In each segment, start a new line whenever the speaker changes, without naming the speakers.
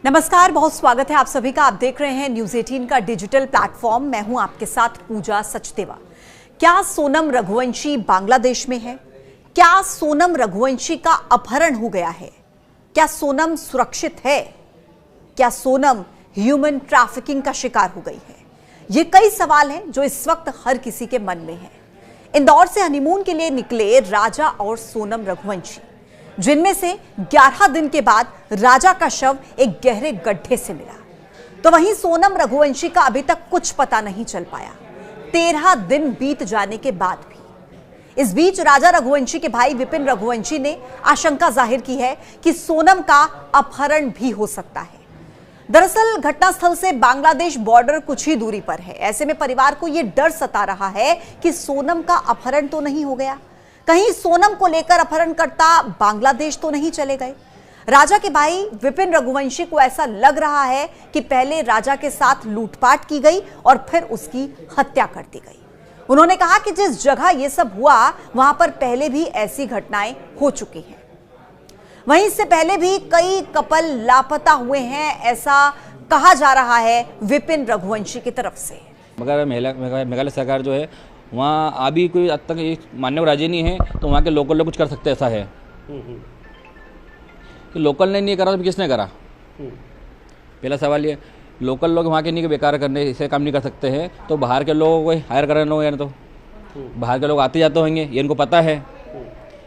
नमस्कार, बहुत स्वागत है आप सभी का। आप देख रहे हैं न्यूज़ 18 का डिजिटल प्लेटफॉर्म। मैं हूं आपके साथ पूजा सचदेवा। क्या सोनम रघुवंशी बांग्लादेश में है? क्या सोनम रघुवंशी का अपहरण हो गया है? क्या सोनम सुरक्षित है? क्या सोनम ह्यूमन ट्रैफिकिंग का शिकार हो गई है? ये कई सवाल हैं जो इस वक्त हर किसी के मन में हैं। इंदौर से हनीमून के लिए निकले राजा और सोनम रघुवंशी, जिनमें से 11 दिन के बाद राजा का शव एक गहरे गड्ढे से मिला, तो वहीं सोनम रघुवंशी का अभी तक कुछ पता नहीं चल पाया, 13 दिन बीत जाने के बाद भी। इस बीच राजा रघुवंशी के भाई विपिन रघुवंशी ने आशंका जाहिर की है कि सोनम का अपहरण भी हो सकता है। दरअसल घटनास्थल से बांग्लादेश बॉर्डर कुछ ही दूरी पर है। ऐसे में परिवार को यह डर सता रहा है कि सोनम का अपहरण तो नहीं हो गया, कहीं सोनम को लेकर अपहरणकर्ता बांग्लादेश तो नहीं चले गए। राजा के भाई विपिन रघुवंशी को ऐसा लग रहा है कि पहले राजा के साथ लूटपाट की गई और फिर उसकी हत्या कर दी गई। उन्होंने कहा कि जिस जगह यह सब हुआ वहां पर पहले भी ऐसी घटनाएं हो चुकी हैं। वहीं इससे पहले भी कई कपल लापता हुए हैं, ऐसा कहा जा रहा है विपिन रघुवंशी की तरफ से।
मगर मेघालय सरकार जो है वहाँ अभी कोई अब तक ये मानने को राजी नहीं है, तो वहाँ के लोकल लोग कुछ कर सकते हैं। ऐसा है कि लोकल ने नहीं करा तो किसने करा? पहला सवाल ये, लोकल लोग वहाँ के नहीं बेकार करने इसे काम नहीं कर सकते हैं, तो बाहर के लोगों को हायर करने लोग हैं। तो बाहर के लोग आते जाते होंगे, ये इनको पता है,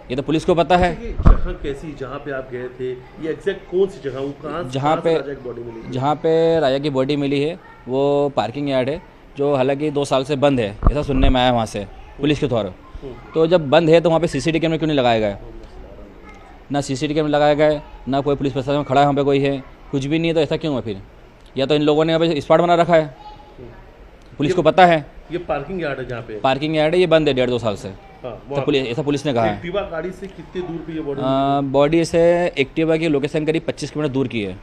ये तो पुलिस को पता है।
जगह कैसी, जहाँ पे आप गए थे, ये एग्जैक्ट कौन सी जगह? वो कहाँ
जहाँ पे राजा की बॉडी मिली है वो पार्किंग यार्ड है, जो हालांकि 2 साल से बंद है, ऐसा सुनने में आया वहाँ से पुलिस के द्वारा। तो जब बंद है तो वहाँ पे सीसीटीवी कैमरे क्यों नहीं लगाए गए? ना सीसीटीवी कैमरे लगाए गए, ना कोई पुलिस प्रशासन खड़ा है वहाँ पे, कोई है कुछ भी नहीं है। तो ऐसा क्यों है फिर? या तो इन लोगों ने यहाँ पे स्पॉट बना रखा है, पुलिस को पता है।
ये पार्किंग यार्ड है, जहाँ पे
पार्किंग यार्ड है, ये बंद है 1.5-2 साल से। तो पुलिस, ऐसा पुलिस ने कहा है।
एक्टिवा गाड़ी से कितने दूर पे ये
बॉडी से एक्टिवा की लोकेशन करीब 25 किलोमीटर दूर की है।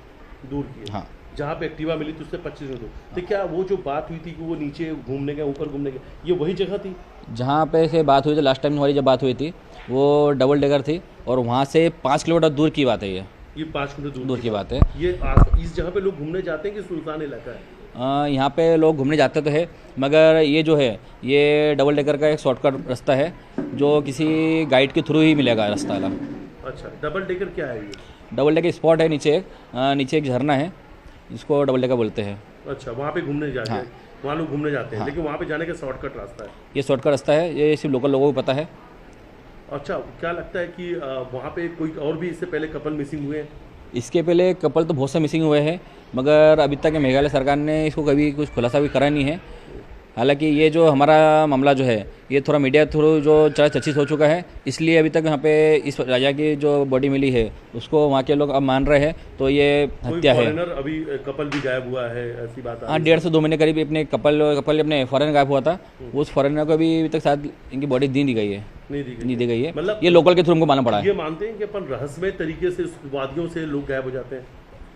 हाँ,
जहाँ पे एक्टिवा मिली तो उससे 25 दूर। तो क्या वो जो बात हुई थी कि वो नीचे घूमने का, ऊपर घूमने का, ये वही जगह थी
जहाँ पे से बात हुई थी? लास्ट टाइम हमारी जब बात हुई थी वो डबल डेकर थी, और वहाँ से 5 किलोमीटर दूर की बात है। ये
5 किलोमीटर
दूर की बात है।
ये इस जगह पे लोग घूमने जाते हैं कि सुनसान इलाका है?
यहाँ पे लोग घूमने जाते तो है, मगर ये जो है ये डबल डेकर का एक शॉर्टकट रास्ता है, जो किसी गाइड के थ्रू ही मिलेगा रास्ता वाला।
अच्छा, डबल डेकर क्या है ये?
डबल डेकर स्पॉट है, नीचे एक झरना है, इसको डबल डेकर बोलते हैं।
अच्छा, वहाँ पे घूमने जाते हैं? वहाँ लोग घूमने जाते हैं। हाँ। लेकिन वहाँ पे जाने का शॉर्टकट रास्ता है?
ये शॉर्टकट रास्ता है, ये सिर्फ लोकल लोगों को पता है।
अच्छा, क्या लगता है कि वहाँ पे कोई और भी इससे पहले कपल मिसिंग हुए हैं?
इसके पहले कपल तो बहुत से मिसिंग हुए हैं, मगर अभी तक मेघालय सरकार ने इसको कभी कुछ खुलासा भी करा नहीं है। हालांकि ये जो हमारा मामला जो है ये थोड़ा मीडिया थ्रू जो चर्चित हो चुका है, इसलिए अभी तक यहाँ पे इस राजा की जो बॉडी मिली है उसको वहाँ के लोग अब मान रहे हैं, तो ये हत्या है।
अभी कपल भी गायब हुआ है, ऐसी बात?
हाँ, 1.5 से 2 महीने करीब अपने कपल अपने फॉरेन गायब हुआ था। उस फॉरेनर को अभी तक शायद इनकी बॉडी नहीं दी गई है। नहीं दी गई है, मतलब ये लोकल के थ्रू हमको मालूम पड़ा है।
ये मानते हैं कि अपन रहस्यमय तरीके से वादियों से लोग गायब हो जाते हैं?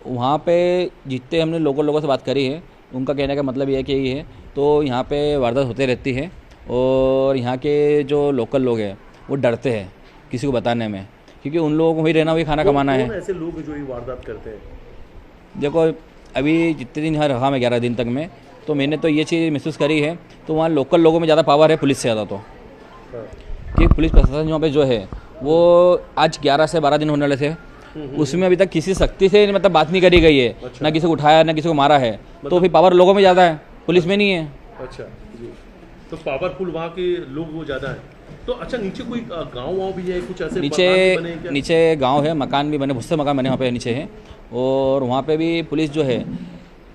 वहाँ पे जितने हमने लोगों से बात करी है, उनका कहने का मतलब ये कि यही है। तो यहाँ पे वारदात होते रहती है, और यहाँ के जो लोकल लोग हैं वो डरते हैं किसी को बताने में, क्योंकि उन लोगों को वही रहना, वही खाना कमाना है।
ऐसे लोग जो ये वारदात करते हैं?
देखो, अभी जितने दिन यहाँ रहा मैं 11 दिन तक में, तो मैंने तो ये चीज़ महसूस करी है, तो वहाँ लोकल लोगों में ज़्यादा पावर है पुलिस से ज़्यादा। तो कि पुलिस प्रशासन यहाँ पे जो है वो आज 11 से 12 दिन होने वाले थे, उसमें अभी तक किसी शक्ति से मतलब बात नहीं करी गई है। अच्छा। ना किसी को उठाया, ना किसी को मारा है। तो फिर पावर लोगों में ज़्यादा है, पुलिस में नहीं है।
अच्छा जी, तो पावरफुल वहाँ के लोग वो ज़्यादा है। तो अच्छा, नीचे कोई गाँव भी है कुछ ऐसे?
नीचे गाँव है, मकान भी बने, बहुत से मकान बने वहाँ पे नीचे हैं, और वहाँ पे भी पुलिस जो है,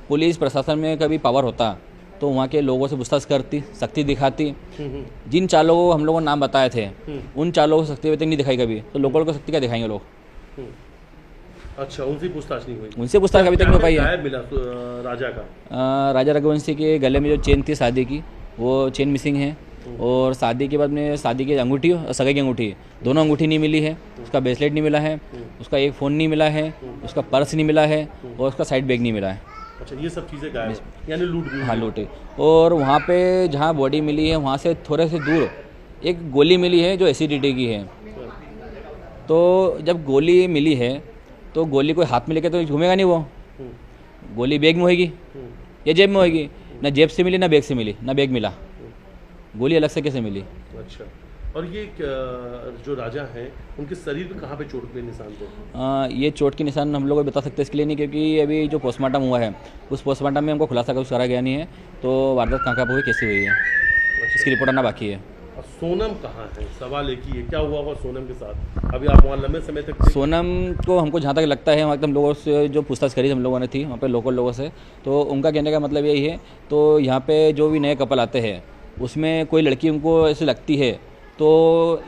पुलिस प्रशासन में कभी पावर होता तो वहाँ के लोगों से पूछताछ करती, शक्ति दिखाती। जिन 4 लोगों को हम लोगों ने नाम बताए थे, उन 4 लोगों को शक्ति अभी तक नहीं दिखाई कभी, तो लोकल को शक्ति क्या दिखाएंगे लोग?
अच्छा, उनसे पूछताछ नहीं हुई?
उनसे पूछताछ अभी तक नहीं हो पाई है।
मिला तो राजा का,
राजा रघुवंशी के गले में जो चेन थी शादी की, वो चेन मिसिंग है, और शादी के बाद में शादी की अंगूठी और सगाई की अंगूठी, दोनों अंगूठी नहीं मिली है। उसका ब्रेसलेट नहीं मिला है, उसका एक फ़ोन नहीं मिला है, उसका पर्स नहीं मिला है, और उसका साइड बैग नहीं मिला है।
अच्छा, ये सब चीज़ें गायब, यानी लूट गई?
हाँ, लूटे। और वहाँ पे जहाँ बॉडी मिली है वहाँ से थोड़े से दूर एक गोली मिली है जो एसिडिटी की है। तो जब गोली मिली है तो गोली कोई हाथ में लेके तो घूमेगा नहीं, वो गोली बैग में होगी या जेब में होगी? ना जेब से मिली, ना बैग से मिली, ना बैग मिला, गोली अलग से कैसे मिली?
अच्छा, और ये जो राजा हैं उनके शरीर पे कहाँ पे चोट के निशान थे?
ये चोट के निशान हम लोग बता सकते हैं इसके लिए नहीं, क्योंकि अभी जो पोस्टमार्टम हुआ है उस पोस्टमार्टम में हमको खुलासा कुछ करा गया नहीं है, तो वारदात कहाँ हुई, कैसे हुई है, इसकी रिपोर्ट आना बाकी है।
और सोनम कहाँ है? सवाल एक ही है, क्या हुआ होगा सोनम के साथ? अभी आप वहाँ लंबे समय तक थे?
सोनम को हमको जहाँ तक लगता है, वहाँ हम लोगों से जो पूछताछ करी हम लोगों ने थी वहाँ पे लोकल लोगों से, तो उनका कहने का मतलब यही है, तो यहाँ पे जो भी नए कपल आते हैं उसमें कोई लड़की उनको ऐसी लगती है तो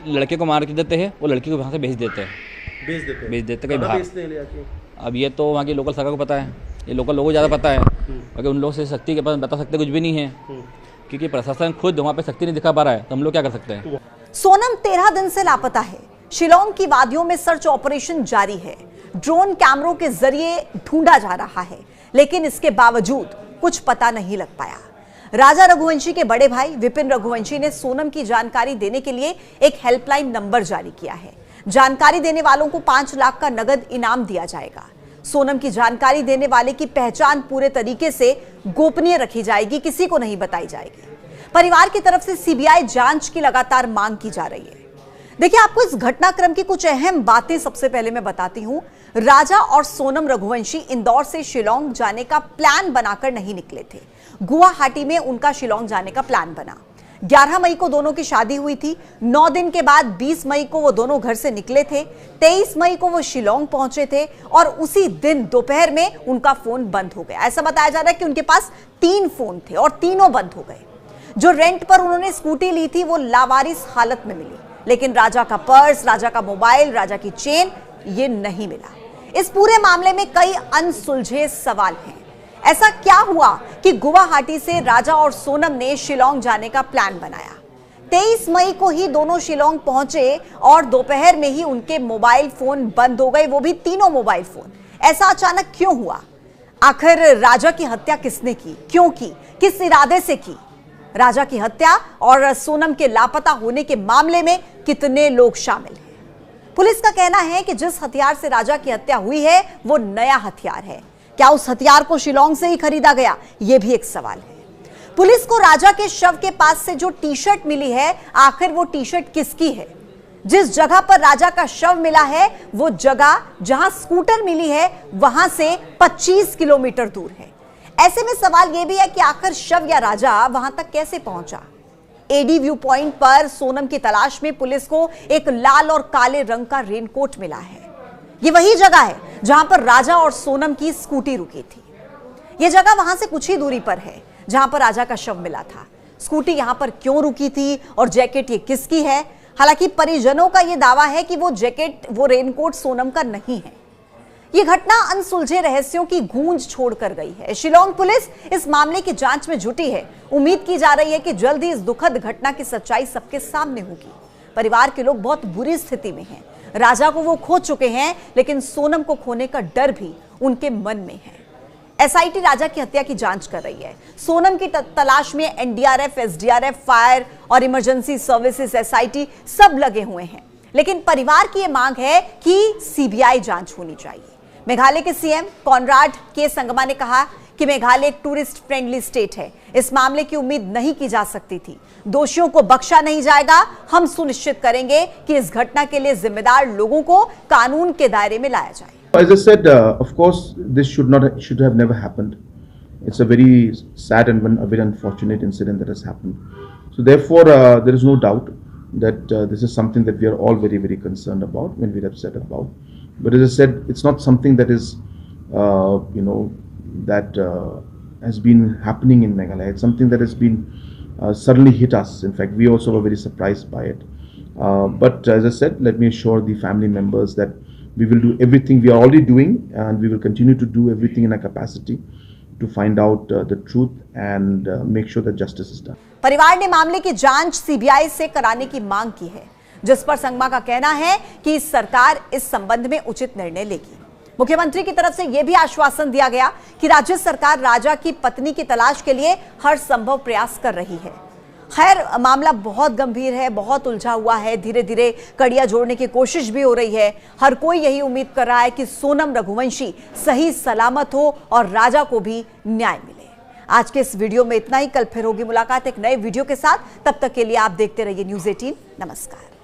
लड़के को मार के देते हैं, वो लड़की को वहाँ से भेज देते हैं, भेज देते कहीं बाहर। अब ये तो वहाँ की लोकल सरकार को पता है, ये लोकल लोगों को ज़्यादा पता है, अगर उन लोगों से शक्ति के पास बता सकते कुछ भी नहीं है, क्योंकि प्रशासन खुद वहाँ पे शक्ति नहीं दिखा पा रहा है, तो हम लोग क्या कर सकते हैं?
सोनम 13 दिन से लापता है। शिलोंग की वादियों में सर्च ऑपरेशन जारी है। ड्रोन कैमरों के जरिए ढूंढा जा रहा है, लेकिन इसके बावजूद कुछ पता नहीं लग पाया। राजा रघुवंशी के बड़े भाई विपिन रघुवंशी ने सोनम की जानकारी देने के लिए एक हेल्पलाइन नंबर जारी किया है। जानकारी देने वालों को 5 लाख का नगद इनाम दिया जाएगा। सोनम की जानकारी देने वाले की पहचान पूरे तरीके से गोपनीय रखी जाएगी, किसी को नहीं बताई जाएगी। परिवार की तरफ से सीबीआई जांच की लगातार मांग की जा रही है। देखिए, आपको इस घटनाक्रम की कुछ अहम बातें सबसे पहले मैं बताती हूं। राजा और सोनम रघुवंशी इंदौर से शिलोंग जाने का प्लान बनाकर नहीं निकले थे। गुवाहाटी में उनका शिलोंग जाने का प्लान बना। 11 मई को दोनों की शादी हुई थी। 9 दिन के बाद 20 मई को वो दोनों घर से निकले थे। 23 मई को वो शिलोंग पहुंचे थे और उसी दिन दोपहर में उनका फोन बंद हो गया। ऐसा बताया जा रहा है कि उनके पास 3 फोन थे और तीनों बंद हो गए। जो रेंट पर उन्होंने स्कूटी ली थी वो लावारिस हालत में मिली, लेकिन राजा का पर्स, राजा का मोबाइल, राजा की चेन ये नहीं मिला। इस पूरे मामले में कई अनसुलझे सवाल हैं। ऐसा क्या हुआ कि गुवाहाटी से राजा और सोनम ने शिलोंग जाने का प्लान बनाया? 23 मई को ही दोनों शिलोंग पहुंचे और दोपहर में ही उनके मोबाइल फोन बंद हो गए, वो भी तीनों मोबाइल फोन। ऐसा अचानक क्यों हुआ? आखिर राजा की हत्या किसने की, क्यों की, किस इरादे से की? राजा की हत्या और सोनम के लापता होने के मामले में कितने लोग शामिल हैं? पुलिस का कहना है कि जिस हथियार से राजा की हत्या हुई है वो नया हथियार है। क्या उस हथियार को शिलोंग से ही खरीदा गया? यह भी एक सवाल है। पुलिस को राजा के शव के पास से जो टी शर्ट मिली है, आखिर वो टी शर्ट किसकी है? जिस जगह पर राजा का शव मिला है वो जगह जहां स्कूटर मिली है वहां से 25 किलोमीटर दूर है। ऐसे में सवाल यह भी है कि आखिर शव या राजा वहां तक कैसे पहुंचा? एडी व्यू पॉइंट पर सोनम की तलाश में पुलिस को एक लाल और काले रंग का रेनकोट मिला है। यह वही जगह है जहां पर राजा और सोनम की स्कूटी रुकी थी। यह जगह वहां से कुछ ही दूरी पर है जहां पर राजा का शव मिला था। स्कूटी यहां पर क्यों रुकी थी और जैकेट ये किसकी है? हालांकि परिजनों का यह दावा है कि वो जैकेट, वो रेनकोट सोनम का नहीं है। यह घटना अनसुलझे रहस्यों की गूंज छोड़कर गई है। शिलोंग पुलिस इस मामले की जांच में जुटी है। उम्मीद की जा रही है कि जल्द ही इस दुखद घटना की सच्चाई सबके सामने होगी। परिवार के लोग बहुत बुरी स्थिति में हैं। राजा को वो खो चुके हैं, लेकिन सोनम को खोने का डर भी उनके मन में है। एसआईटी राजा की हत्या की जांच कर रही है। सोनम की तलाश में एनडीआरएफ, एसडीआरएफ, फायर और इमरजेंसी सर्विसेज, एसआईटी सब लगे हुए हैं। लेकिन परिवार की यह मांग है कि सीबीआई जांच होनी चाहिए। मेघालय के सीएम कॉनराड के संगमा ने कहा कि मेघालय एक टूरिस्ट फ्रेंडली स्टेट है। इस मामले की उम्मीद नहीं की जा सकती थी। दोषियों को बख्शा नहीं जाएगा। हम सुनिश्चित करेंगे कि इस घटना के लिए जिम्मेदार लोगों को कानून के दायरे में लाया जाए।
As I said, of course, this should have never happened. It's a very sad and a very unfortunate incident that has happened. So therefore, there is no doubt that this is something that we are all very, very concerned about when we're upset about. But as I said, it's not something that is, that has been happening in Meghalaya. It's something that has been suddenly hit us. In fact, we also were very surprised by it. But as I said, let me assure the family members that we will do everything we are already doing, and we will continue to do everything in our capacity to find out the truth and make sure that justice is done.
परिवार ने मामले की जांच CBI से कराने की मांग की है, जिस पर संगमा का कहना है कि सरकार इस संबंध में उचित निर्णय लेगी। मुख्यमंत्री की तरफ से यह भी आश्वासन दिया गया कि राज्य सरकार राजा की पत्नी की तलाश के लिए हर संभव प्रयास कर रही है। खैर, मामला बहुत गंभीर है, बहुत उलझा हुआ है, धीरे धीरे कड़ियां जोड़ने की कोशिश भी हो रही है। हर कोई यही उम्मीद कर रहा है कि सोनम रघुवंशी सही सलामत हो और राजा को भी न्याय मिले। आज के इस वीडियो में इतना ही। कल फिर होगी मुलाकात एक नए वीडियो के साथ। तब तक के लिए आप देखते रहिए न्यूज़ 18। नमस्कार।